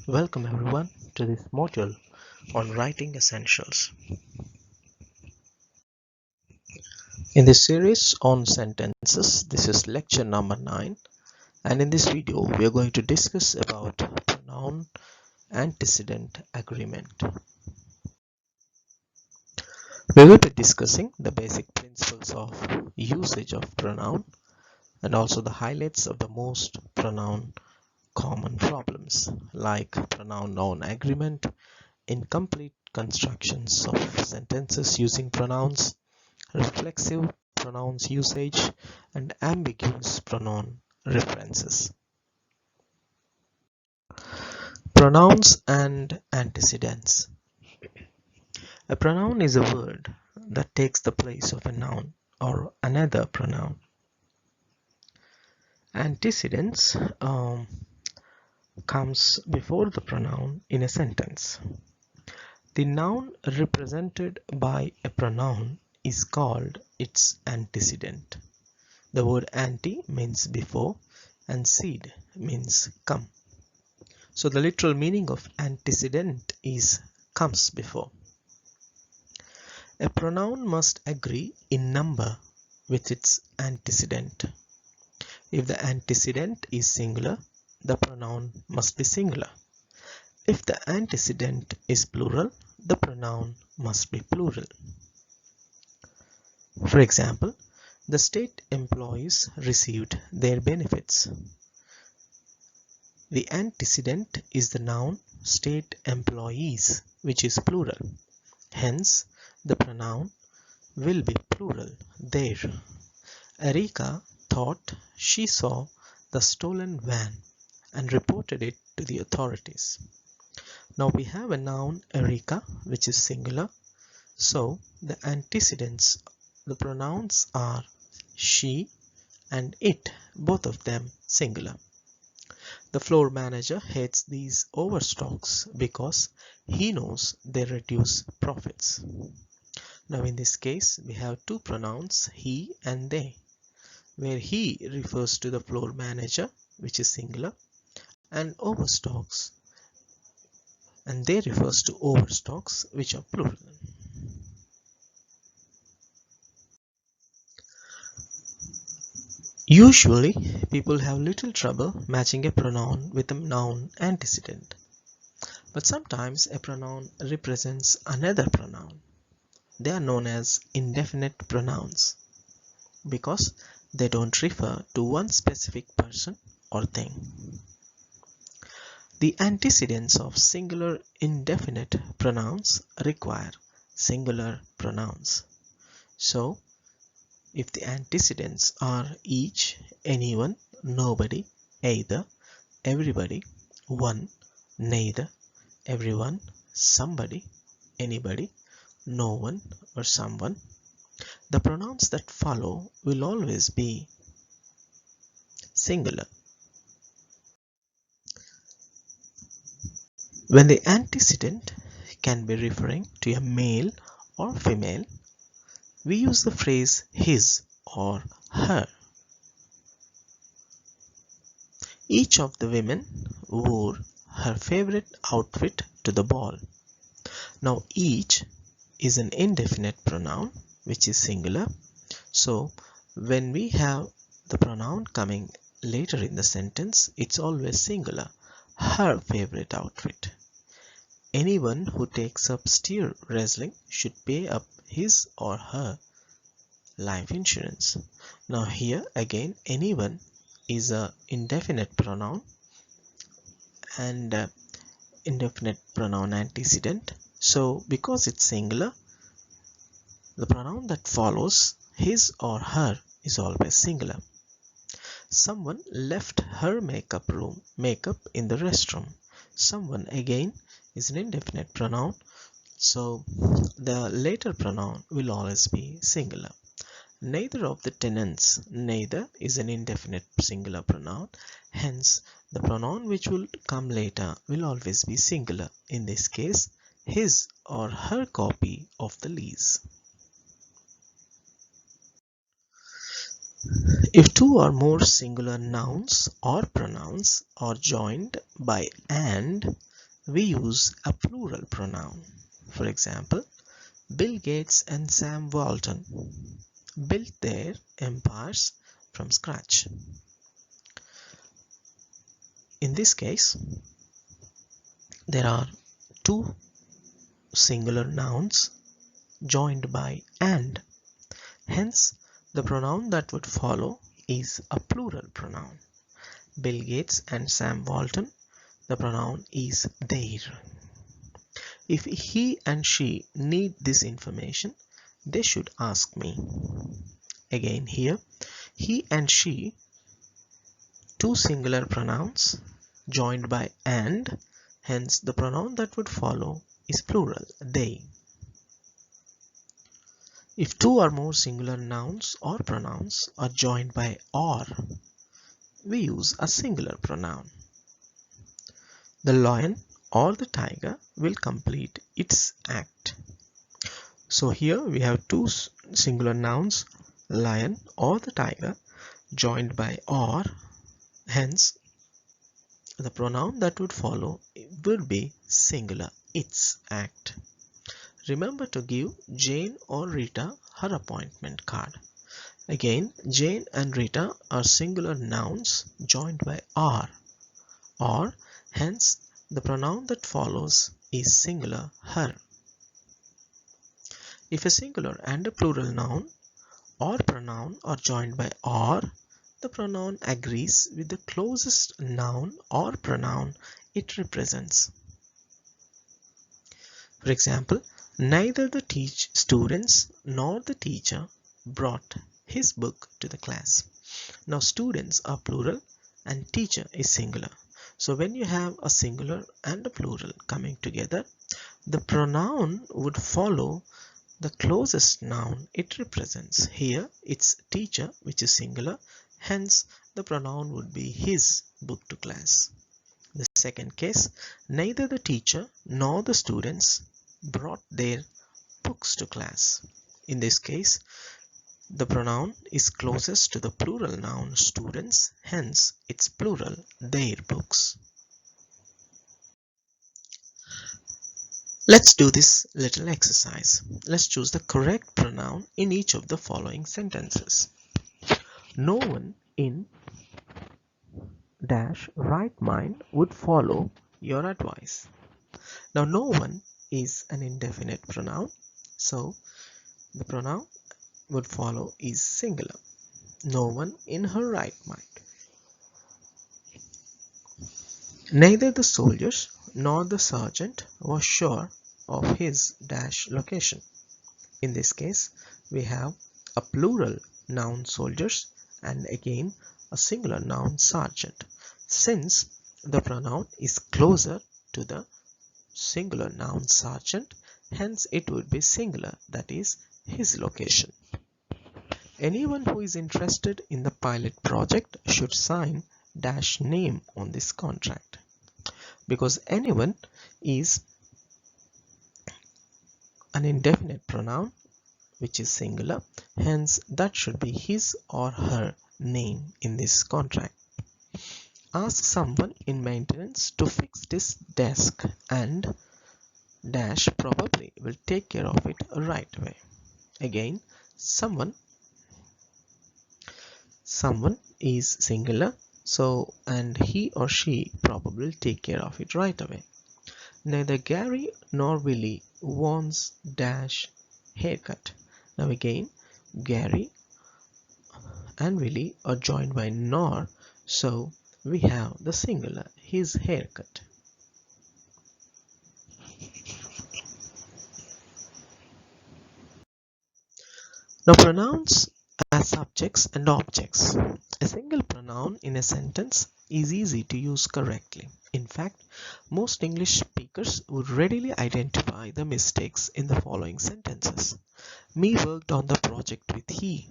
Welcome everyone to this module on writing essentials. In this series on sentences, this is lecture number 9, and in this video we are going to discuss about pronoun antecedent agreement. We will be discussing the basic principles of usage of pronoun and also the highlights of the most pronoun common problems like pronoun noun agreement, incomplete constructions of sentences using pronouns, reflexive pronouns usage, and ambiguous pronoun references. Pronouns and antecedents. A pronoun is a word that takes the place of a noun or another pronoun. Antecedents comes before the pronoun in a sentence. The noun represented by a pronoun is called its antecedent. The word ante means before and cede means come. So the literal meaning of antecedent is comes before. A pronoun must agree in number with its antecedent. If the antecedent is singular, the pronoun must be singular. If the antecedent is plural, the pronoun must be plural. For example, the state employees received their benefits. The antecedent is the noun state employees, which is plural. Hence, the pronoun will be plural there. Erika thought she saw the stolen van and reported it to the authorities. Now we have a noun Erika, which is singular. So the antecedents, the pronouns are she and it, both of them singular. The floor manager hates these overstocks because he knows they reduce profits. Now in this case we have two pronouns he and they, where he refers to the floor manager, which is singular, and overstocks, and they refers to overstocks, which are plural. Usually, people have little trouble matching a pronoun with a noun antecedent. But sometimes a pronoun represents another pronoun. They are known as indefinite pronouns because they don't refer to one specific person or thing. The antecedents of singular indefinite pronouns require singular pronouns. So, if the antecedents are each, anyone, nobody, either, everybody, one, neither, everyone, somebody, anybody, no one, or someone, the pronouns that follow will always be singular. When the antecedent can be referring to a male or female, we use the phrase his or her. Each of the women wore her favorite outfit to the ball. Now each is an indefinite pronoun which is singular. So when we have the pronoun coming later in the sentence, it's always singular. Her favorite outfit. Anyone who takes up steer wrestling should pay up his or her life insurance. Now here again anyone is a indefinite pronoun and indefinite pronoun antecedent. So because it's singular, the pronoun that follows his or her is always singular. Someone left her makeup in the restroom. Someone again is an indefinite pronoun, so the later pronoun will always be singular. Neither of the tenants, neither is an indefinite singular pronoun, hence the pronoun which will come later will always be singular, in this case his or her copy of the lease. If two or more singular nouns or pronouns are joined by and, we use a plural pronoun. For example, Bill Gates and Sam Walton built their empires from scratch. In this case, there are two singular nouns joined by and. Hence, the pronoun that would follow is a plural pronoun. Bill Gates and Sam Walton, the pronoun is their. If he and she need this information, they should ask me. Again here, he and she, two singular pronouns joined by and, hence the pronoun that would follow is plural, they. If two or more singular nouns or pronouns are joined by or, we use a singular pronoun. The lion or the tiger will complete its act. So here we have two singular nouns, lion or the tiger, joined by or, hence the pronoun that would follow will be singular, its act. Remember to give Jane or Rita her appointment card. Again, Jane and Rita are singular nouns joined by or, hence the pronoun that follows is singular, her. If a singular and a plural noun or pronoun are joined by or, the pronoun agrees with the closest noun or pronoun it represents. For example, neither the students nor the teacher brought his book to the class. Now students are plural and teacher is singular. So when you have a singular and a plural coming together, the pronoun would follow the closest noun it represents. Here it's teacher, which is singular, hence the pronoun would be his book to class. The second case, neither the teacher nor the students brought their books to class. In this case, the pronoun is closest to the plural noun students, hence it's plural, their books. Let's do this little exercise. Let's choose the correct pronoun in each of the following sentences. No one in dash right mind would follow your advice. Now no one is an indefinite pronoun, so the pronoun would follow is singular. No one in her right mind. Neither the soldiers nor the sergeant was sure of his dash location. In this case, we have a plural noun soldiers and again a singular noun sergeant. Since the pronoun is closer to the singular noun sergeant, hence it would be singular, that is his location. Anyone who is interested in the pilot project should sign dash name on this contract. Because anyone is an indefinite pronoun which is singular, hence that should be his or her name in this contract. Ask someone in maintenance to fix this desk and dash probably will take care of it right away. Again, someone is singular, so and he or she probably will take care of it right away. Neither Gary nor Willie wants dash haircut. Now again, Gary and Willie are joined by nor, so we have the singular, his haircut. Now pronouns as subjects and objects. A single pronoun in a sentence is easy to use correctly. In fact, most English speakers would readily identify the mistakes in the following sentences. Me worked on the project with he.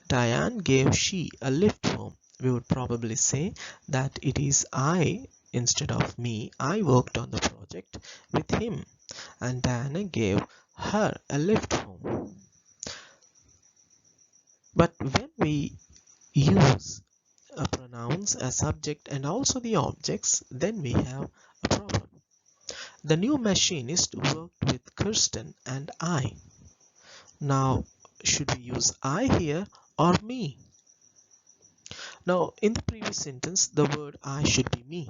Diane gave she a lift home. We would probably say that it is I instead of me. I worked on the project with him and Diana gave her a lift home. But when we use pronouns as subject and also the objects, then we have a problem. The new machinist worked with Kirsten and I. Now, should we use I here or me? Now, in the previous sentence, the word I should be me.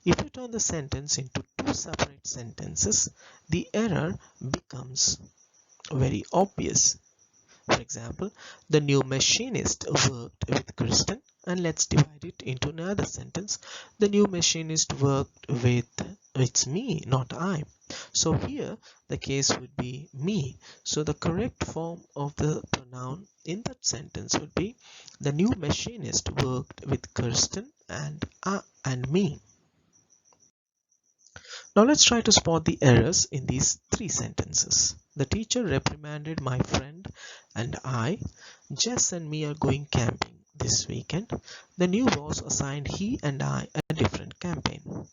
If you turn the sentence into two separate sentences, the error becomes very obvious. For example, the new machinist worked with Kristen, and let's divide it into another sentence. The new machinist worked with, it's me, not I. So here the case would be me. So the correct form of the pronoun in that sentence would be the new machinist worked with Kirsten and me. Now let's try to spot the errors in these three sentences. The teacher reprimanded my friend and I. Jess and me are going camping this weekend. The new boss assigned he and I a different campaign.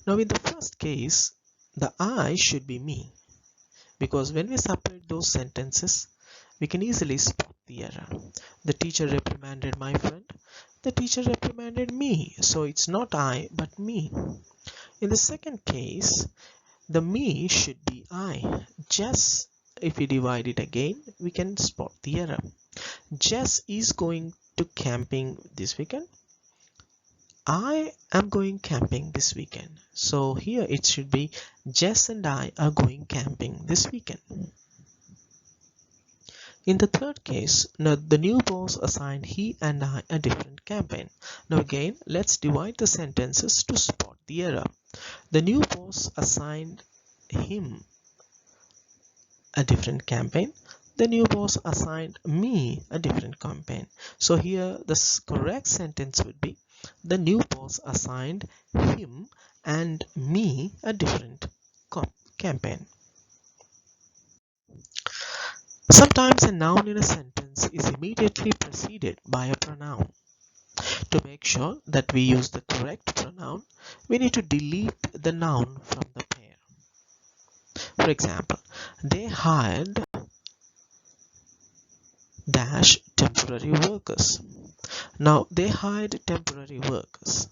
Now in the first case, the I should be me, because when we separate those sentences, we can easily spot the error. The teacher reprimanded my friend. The teacher reprimanded me. So it's not I, but me. In the second case, the me should be I. Jess, if we divide it again, we can spot the error. Jess is going to camping this weekend. I am going camping this weekend. So here it should be Jess and I are going camping this weekend. In the third case, now the new boss assigned he and I a different campaign. Now again, let's divide the sentences to spot the error. The new boss assigned him a different campaign. The new boss assigned me a different campaign. So here the correct sentence would be the new boss assigned him and me a different campaign. Sometimes a noun in a sentence is immediately preceded by a pronoun. To make sure that we use the correct pronoun, we need to delete the noun from the pair. For example, they hired dash temporary workers. Now they hired temporary workers.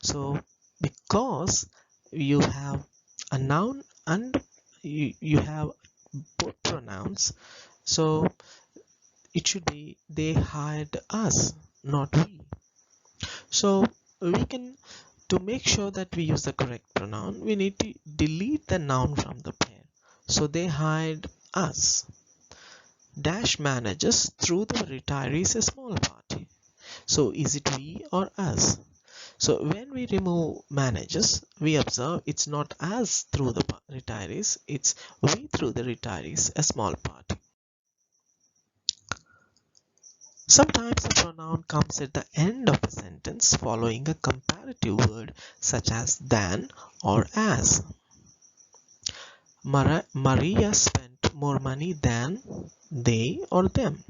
So because you have a noun and you have both pronouns, so it should be they hired us, not we. So we can, to make sure that we use the correct pronoun, we need to delete the noun from the pair. So they hired us. Dash manages through the retirees a small party. So is it we or us? So when we remove manages, we observe it's not us through the retirees, it's we through the retirees a small party. Sometimes a pronoun comes at the end of a sentence following a comparative word such as than or as. Maria spent more money than they or them.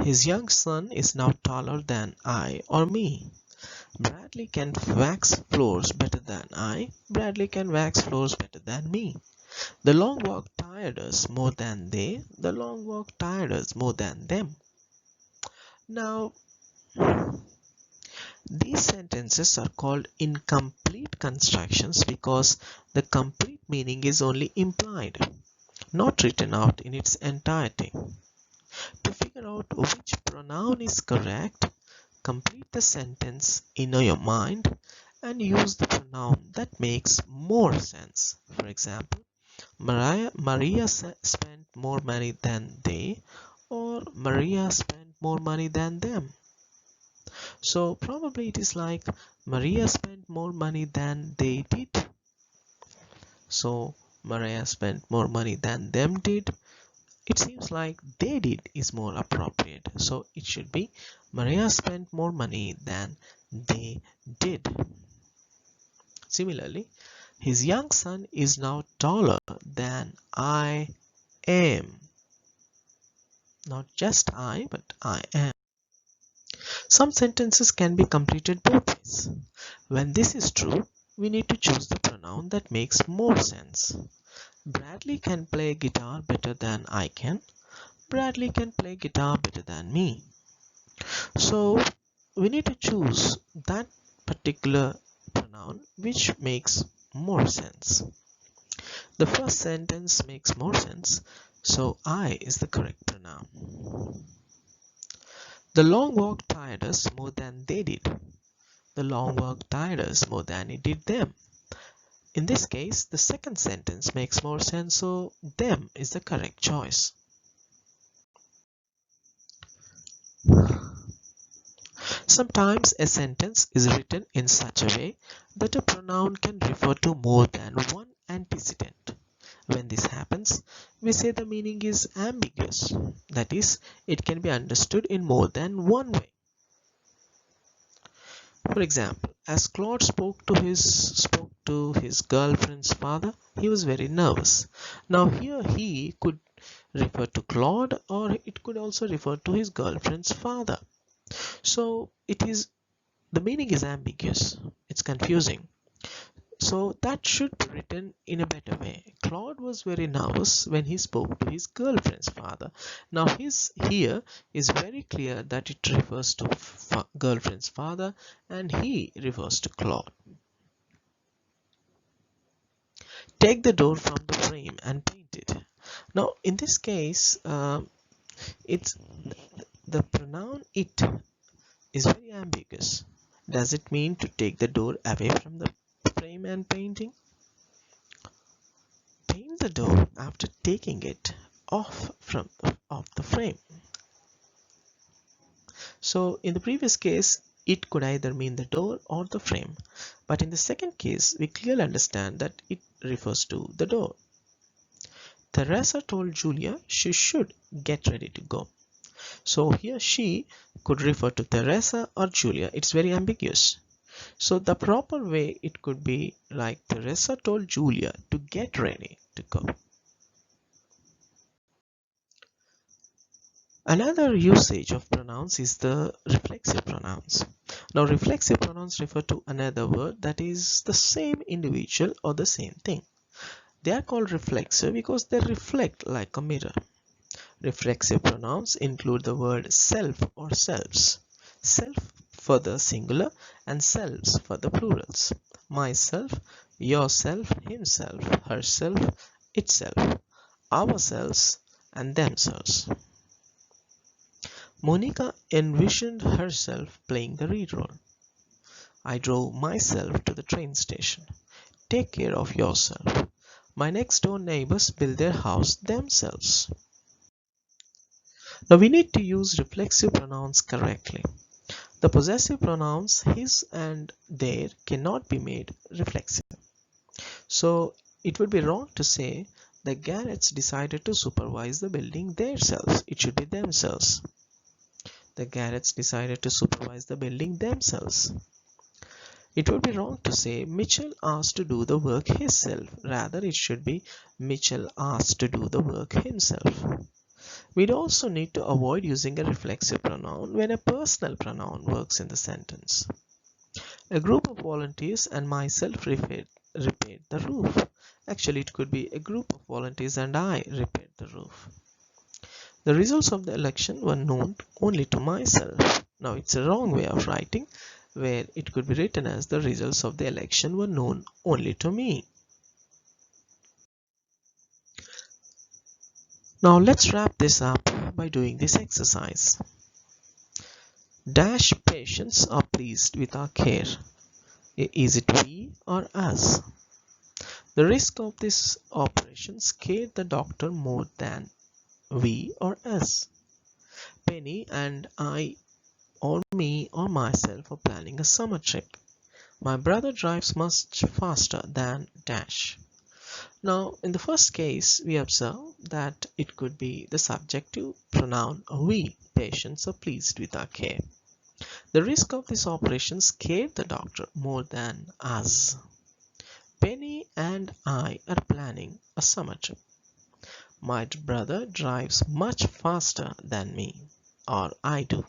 His young son is now taller than I or me. Bradley can wax floors better than I. Bradley can wax floors better than me. The long walk tired us more than they. The long walk tired us more than them. Now, these sentences are called incomplete constructions because the complete meaning is only implied, not written out in its entirety. To figure out which pronoun is correct, complete the sentence in your mind and use the pronoun that makes more sense. For example, Maria spent more money than they, or Maria spent more money than them. So probably it is like Maria spent more money than they did. So Maria spent more money than them did. It seems like they did is more appropriate. So it should be Maria spent more money than they did. Similarly, his young son is now taller than I am. Not just I, but I am. Some sentences can be completed both ways. When this is true, we need to choose the pronoun that makes more sense. Bradley can play guitar better than I can. Bradley can play guitar better than me. So we need to choose that particular pronoun which makes more sense. The first sentence makes more sense, so I is the correct pronoun. The long walk tired us more than they did. The long walk tired us more than it did them. In this case, the second sentence makes more sense, so them is the correct choice. Sometimes a sentence is written in such a way that a pronoun can refer to more than one antecedent. When this happens, we say the meaning is ambiguous. That is, it can be understood in more than one way. For example, as Claude spoke to his girlfriend's father, he was very nervous. Now here he could refer to Claude, or it could also refer to his girlfriend's father. So the meaning is ambiguous. It's confusing. So that should be written in a better way. Claude was very nervous when he spoke to his girlfriend's father. Now his here is very clear that it refers to girlfriend's father, and he refers to Claude. Take the door from the frame and paint it. Now in this case, it's the pronoun it is very ambiguous. Does it mean to take the door away from the frame and painting? Paint the door after taking it off the frame. So in the previous case, it could either mean the door or the frame, but in the second case, we clearly understand that it refers to the door. Teresa told Julia she should get ready to go. So here she could refer to Teresa or Julia. It's very ambiguous. So the proper way it could be like Teresa told Julia to get ready to go. Another usage of pronouns is the reflexive pronouns. Now reflexive pronouns refer to another word that is the same individual or the same thing. They are called reflexive because they reflect like a mirror. Reflexive pronouns include the word self or selves. Self for the singular and selves for the plurals. Myself, yourself, himself, herself, itself, ourselves, and themselves. Monica envisioned herself playing the lead role. I drove myself to the train station. Take care of yourself. My next door neighbors build their house themselves. Now we need to use reflexive pronouns correctly. The possessive pronouns his and their cannot be made reflexive. So it would be wrong to say the Garretts decided to supervise the building themselves. It should be themselves. The Garretts decided to supervise the building themselves. It would be wrong to say Mitchell asked to do the work himself. Rather, it should be Mitchell asked to do the work himself. We'd also need to avoid using a reflexive pronoun when a personal pronoun works in the sentence. A group of volunteers and myself repaired the roof. Actually, it could be a group of volunteers and I repaired the roof. The results of the election were known only to myself. Now it's a wrong way of writing, where it could be written as the results of the election were known only to me. Now let's wrap this up by doing this exercise. Dash patients are pleased with our care. Is it we or us? The risk of this operation scared the doctor more than we or us. Penny and I or me or myself are planning a summer trip. My brother drives much faster than Dash. Now in the first case we observe that it could be the subjective pronoun we. Patients are pleased with our care. The risk of this operation scared the doctor more than us. Penny and I are planning a summer trip. My brother drives much faster than me, or I do.